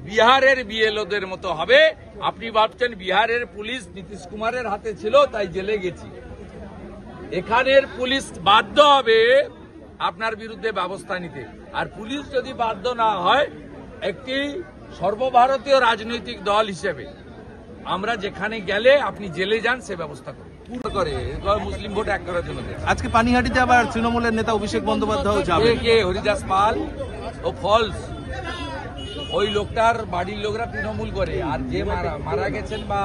বিহারের বিএলওদের মতো হবে। আপনি ভাবছেন বিহারের পুলিশ নীতিশ কুমারের হাতে ছিল তাই জেলে গেছি। এখানের পুলিশ বাধ্য হবে আপনার বিরুদ্ধে ব্যবস্থা নিতে। আর পুলিশ যদি বাধ্য না হয়, একটি সর্বভারতীয় রাজনৈতিক দল হিসেবে আমরা যেখানে গেলে আপনি জেলে যান সে ব্যবস্থা করি করে মুসলিম ভোট এক করার জন্য। আজকে পানিহাটিতে আবার তৃণমূলের নেতা অভিষেক বন্দ্যোপাধ্যায় যাবে। কে হরিদাস পাল ও ফলস, ওই লোকটার বাড়ির লোকরা তৃণমূল করে। আর যে মারা গেছেন বা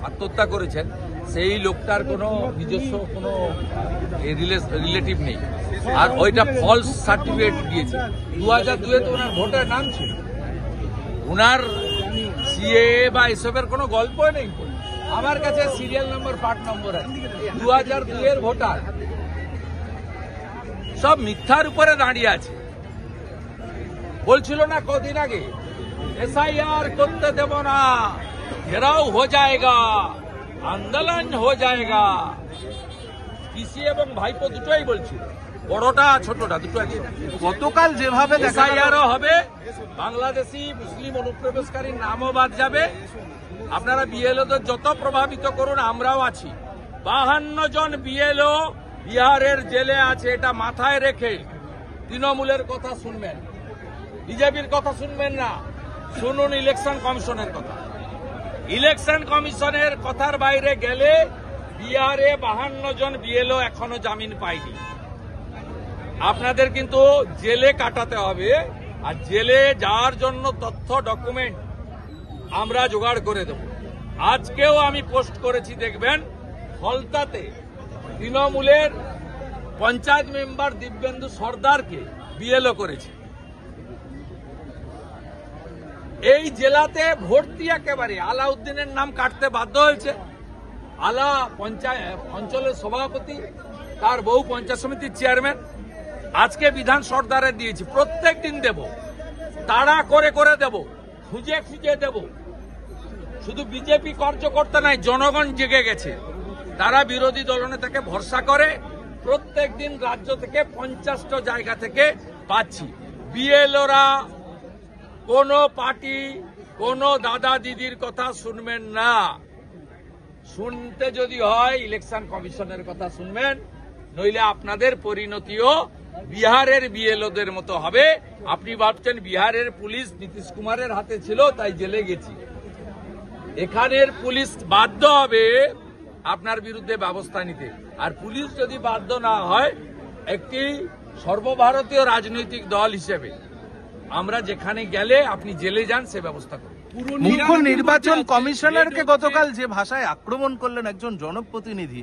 আত্মহত্যা করেছেন সেই লোকটার কোনো নিজস্ব কোনো রিলেটিভ নেই। আর ওইটা ফলস সার্টিফিকেট দিয়েছে। 2002 তো ওনার ভোটার নাম ছিল, ওনার সিএএ বা এসবের কোনো গল্প নেই। আমার কাছে সিরিয়াল নম্বর পার্ট নম্বর আছে। 2002 এর ভোটার সব মিথ্যার উপরে দাঁড়িয়ে আছে। বলছিল না কদিন আগে এসআইআর করতে দেব না, ঘেরাও হো যায়গা, আন্দোলন হো যায়গা। পিসি এবং ভাইপো দুটোই বলছিল, বড়টা ছোটটা দুটো আছে। গতকাল যেভাবে এসআইআরও হবে, বাংলাদেশি মুসলিম অনুপ্রবেশকারীর নামও বাদ যাবে। আপনারা বিএলওদের যত প্রভাবিত করুন, আমরাও আছি। 52 জন বিএলও বিহারের জেলে আছে। এটা মাথায় রেখে তৃণমূলের কথা শুনবেন, বিজেপির কথা শুনবেন না। শুনুন ইলেকশন কমিশনের কথা। ইলেকশন কমিশনের কথার বাইরে গেলে বিহারে 52 জন বিএলও এখনো জামিন পায়নি। আপনাদের কিন্তু জেলে কাটাতে হবে। আর জেলে যাওয়ার জন্য তথ্য ডকুমেন্ট আমরা জোগাড় করে দেব। আজকেও আমি পোস্ট করেছি, দেখবেন ফলতাতে তৃণমূলের পঞ্চায়েত মেম্বার দিব্যেন্দু সর্দারকে বিএলও করেছে। এই জেলাতে ভর্তি একেবারে আলাউদ্দিনের নাম কাটতে বাধ্য হয়েছে। আলা অঞ্চলের সভাপতি, তার বউ পঞ্চায়েত সমিতির চেয়ারম্যান। আজকে বিধান সর্দারে দিয়েছি, প্রত্যেক দিন দেব, তাড়া করে করে দেব, খুঁজে খুঁজে দেব। শুধু বিজেপি কার্যকর্তা নাই, জনগণ জেগে গেছে। তারা বিরোধী দলনেতাকে ভরসা করে। প্রত্যেক দিন রাজ্য থেকে 50টা জায়গা থেকে পাচ্ছি। বিএলওরা কোন পার্টি, কোন দাদা দিদির কথা শুনবেন না। শুনতে যদি হয় ইলেকশন কমিশনের কথা শুনবেন, নইলে আপনাদের পরিণতিও বিহারের বিএলওদের মতো হবে। আপনি ভাবছেন বিহারের পুলিশ নীতিশ কুমারের হাতে ছিল তাই জেলে গেছি। এখানের পুলিশ বাধ্য হবে আপনার বিরুদ্ধে ব্যবস্থা নিতে। আর পুলিশ যদি বাধ্য না হয়, একটি সর্বভারতীয় রাজনৈতিক দল হিসেবে আমরা যেখানে গেলে আপনি জেলে যান সে ব্যবস্থা করি। মুখ্য নির্বাচন কমিশনারকে গতকাল যে ভাষায় আক্রমণ করলেন একজন জনপ্রতিনিধি,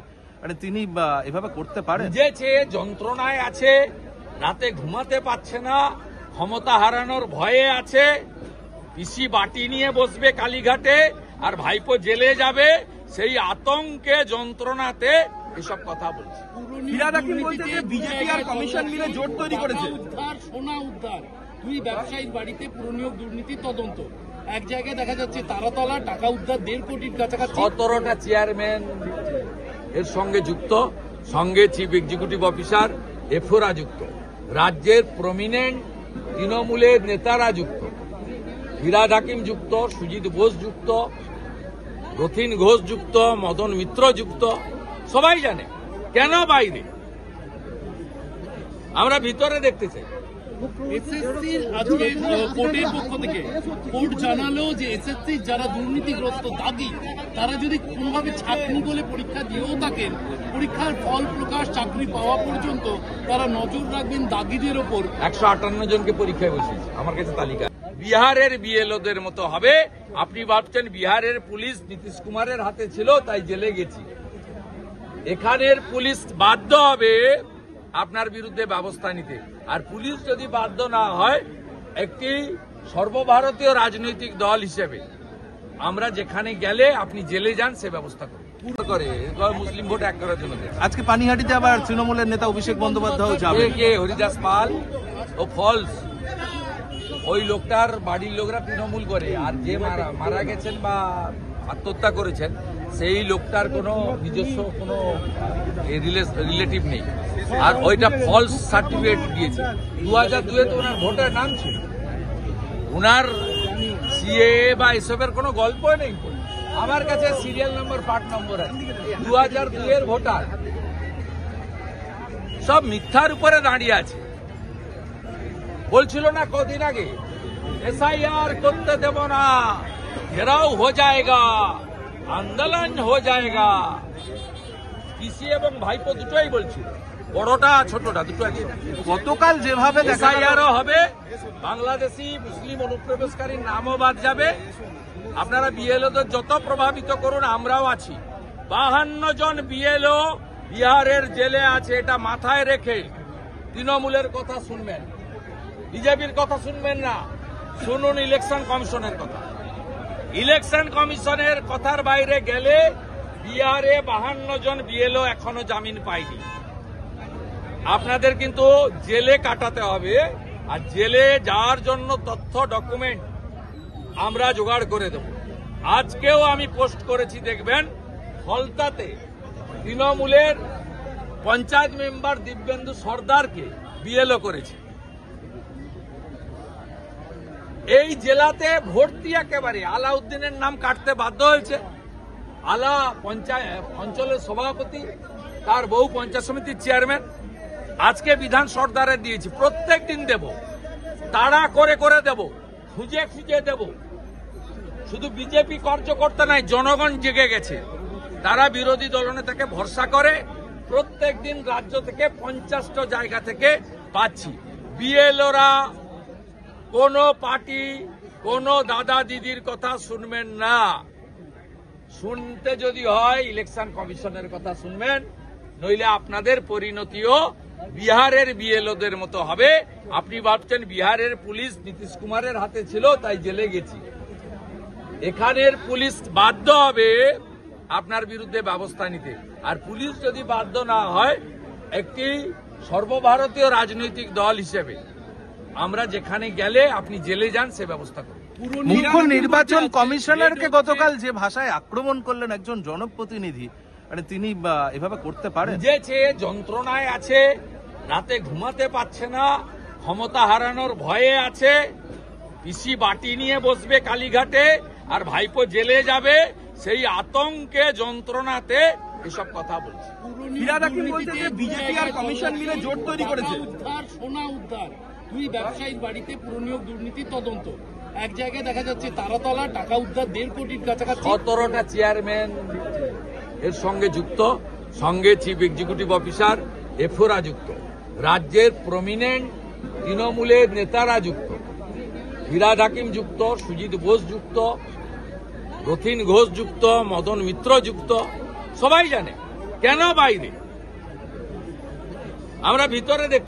তিনি এভাবে করতে পারেন? বুঝেছে, যন্ত্রণায় আছে, রাতে ঘুমাতে পারছে না, ক্ষমতা হারানোর ভয়ে আছে। পিসি বাটি নিয়ে বসবে কালীঘাটে, আর ভাইপো জেলে যাবে, সেই আতঙ্কে যন্ত্রণাতে এসব কথা বলছে। বিজেপি আর কমিশন মিলে জোট তৈরি করেছে। সোনা উদ্ধার, 2 ব্যবসায়ীর বাড়িতে পুরনিয়োগ দুর্নীতির তদন্ত। এক জায়গায় দেখা যাচ্ছে তারাতলা টাকা উদ্ধার 1.5 কোটির কাছাকাছি। 17টা চেয়ারম্যান এর সঙ্গে যুক্ত, সঙ্গে চিফ এক্সিকিউটিভ অফিসার এফওরা যুক্ত, রাজ্যের প্রমিনেন্ট তৃণমূলের নেতারা যুক্ত, ফিরাদ হাকিম যুক্ত, সুজিত বোস যুক্ত, রথিন ঘোষ যুক্ত, মদন মিত্র যুক্ত। সবাই জানে। কেন বাইরে? আমরা ভিতরে দেখতে চাই। এসএসসির আজকে কোর্টের পক্ষ থেকে কোর্ট জানালো যে এসএসসির যারা দুর্নীতিগ্রস্ত দাগি, তারা যদি কোনোভাবে ছাত্রী বলে পরীক্ষা দিয়েও থাকেন, পরীক্ষার ফল প্রকাশ চাকরি পাওয়া পর্যন্ত তারা নজর রাখবেন দাগিদের ওপর। 158 জনকে পরীক্ষায় বসিয়েছে, আমার কাছে তালিকা। বিহারের বিএলওদের মতো হবে। আপনি ভাবছেন বিহারের পুলিশ নীতিশ কুমারের হাতে ছিল তাই জেলে গেছি। এখানের পুলিশ বাধ্য হবে আপনার বিরুদ্ধে ব্যবস্থা নিতে। আর পুলিশ যদি বাধ্য না হয়, একটি সর্বভারতীয় রাজনৈতিক দল হিসেবে আমরা যেখানে গেলে আপনি জেলে যান সে ব্যবস্থা করি করে মুসলিম ভোট এক করার জন্য। আজকে পানিহাটিতে আবার তৃণমূলের নেতা অভিষেক বন্দ্যোপাধ্যায় যাবে। কে হরিদাস পাল ও ফলস, ওই লোকটার বাড়ির লোকরা তৃণমূল করে। আর যে মারা গেছেন বা আত্মহত্যা করেছেন সেই লোকটার কোনো নিজস্ব কোনো রিলেটিভ নেই। আর ওইটা ফলস সার্টিফিকেট দিয়েছে। 2002 তো ওনার ভোটার নাম ছিল, ওনার সিএ বা এসবের কোনো গল্পই নেই। আমার কাছে সিরিয়াল নম্বর পার্ট নম্বর আছে, 2002 এর ভোটার, সব মিথ্যার উপরে দাঁড়িয়ে আছে। বলছিল না কদিন আগে এসআইআর করতে দেব না, ঘেরাও হো যায়গা, আন্দোলন হো যায়গা। পিসি এবং ভাইপো দুটোই বলছিল, বড়টা ছোটটা দুটো একই। গতকাল যেভাবে দেখা গেল এসআইআরও হবে, বাংলাদেশি মুসলিম অনুপ্রবেশকারীর নামও বাদ যাবে। আপনারা বিএলওদের যত প্রভাবিত করুন, আমরাও আছি। 52 জন বিএলও বিহারের জেলে আছে, এটা মাথায় রেখে তৃণমূলের কথা শুনবেন, বিজেপির কথা শুনবেন না। শুনুন ইলেকশন কমিশনের কথা। ইলেকশন কমিশনের কথার বাইরে গেলে বিহারে 52 জন বিএলও এখনো জামিন পায়নি। আপনাদের কিন্তু জেলে কাটাতে হবে, আর জেলে যাওয়ার জন্য তথ্য ডকুমেন্ট আমরা জোগাড় করে দেব। আজকেও আমি পোস্ট করেছি, দেখবেন ফলতাতে তৃণমূলের পঞ্চায়েত মেম্বার দিব্যেন্দু সর্দারকে বিএলও করেছে। এই জেলাতে ভর্তি একেবারে আলাউদ্দিনের নাম কাটতে বাধ্য হয়েছে। আলা অঞ্চলের সভাপতি, তার বউ পঞ্চায়েত সমিতির চেয়ারম্যান। আজকে বিধান সর্দারে দিয়েছি, প্রত্যেক দিন দেব, তাড়া করে করে দেব, খুঁজে খুঁজে দেব। শুধু বিজেপি কার্যকর্তা নাই, জনগণ জেগে গেছে। তারা বিরোধী দলনেতাকে ভরসা করে প্রত্যেক দিন রাজ্য থেকে 50টা জায়গা থেকে পাচ্ছি। বিএলওরা কোন পার্টি, কোন দাদা দিদির কথা শুনবেন না। শুনতে যদি হয় ইলেকশন কমিশনের কথা শুনবেন, নইলে আপনাদের পরিণতিও বিহারের বিএলওদের মতো হবে। আপনি ভাবছেন বিহারের পুলিশ নীতিশ কুমারের হাতে ছিল তাই জেলে গেছি। এখানের পুলিশ বাধ্য হবে আপনার বিরুদ্ধে ব্যবস্থা নিতে। আর পুলিশ যদি বাধ্য না হয়, একটি সর্বভারতীয় রাজনৈতিক দল হিসেবে আমরা যেখানে গেলে আপনি জেলে যান সে ব্যবস্থা করব। মুখ্য নির্বাচন কমিশনারকে গতকাল যে ভাষায় আক্রমণ করলেন একজন জনপ্রতিনিধি, মানে তিনি এভাবে করতে পারেন? বুঝেছে, যন্ত্রণায় আছে, রাতে ঘুমাতে পারছে না, ক্ষমতা হারানোর ভয়ে আছে। পিসি বাটি নিয়ে বসবে কালীঘাটে, আর ভাইপো জেলে যাবে, সেই আতঙ্কে যন্ত্রণাতে এসব কথা বলছে। ফিরহাদ হাকিম বলছে যে বিজেপি আর কমিশন মিলে জোট তৈরি করেছে। উদ্ধার, সোনা উদ্ধার, দুই ব্যবসায়ীর বাড়িতে পুরনিয়োগ দুর্নীতির তদন্ত। এক জায়গায় দেখা যাচ্ছে তারাতলা, টাকা উদ্ধার 1.5 কোটির কাছাকাছি। 17টা চেয়ারম্যান এর সঙ্গে যুক্ত, সঙ্গে চিফ এক্সিকিউটিভ অফিসার এফওরা যুক্ত, রাজ্যের প্রমিনেন্ট তৃণমূলের নেতারা যুক্ত, ফিরহাদ হাকিম যুক্ত, সুজিত বোস যুক্ত, রথিন ঘোষ যুক্ত, মদন মিত্র যুক্ত। সবাই জানে। কেন বাইরে? আমরা ভিতরে দেখ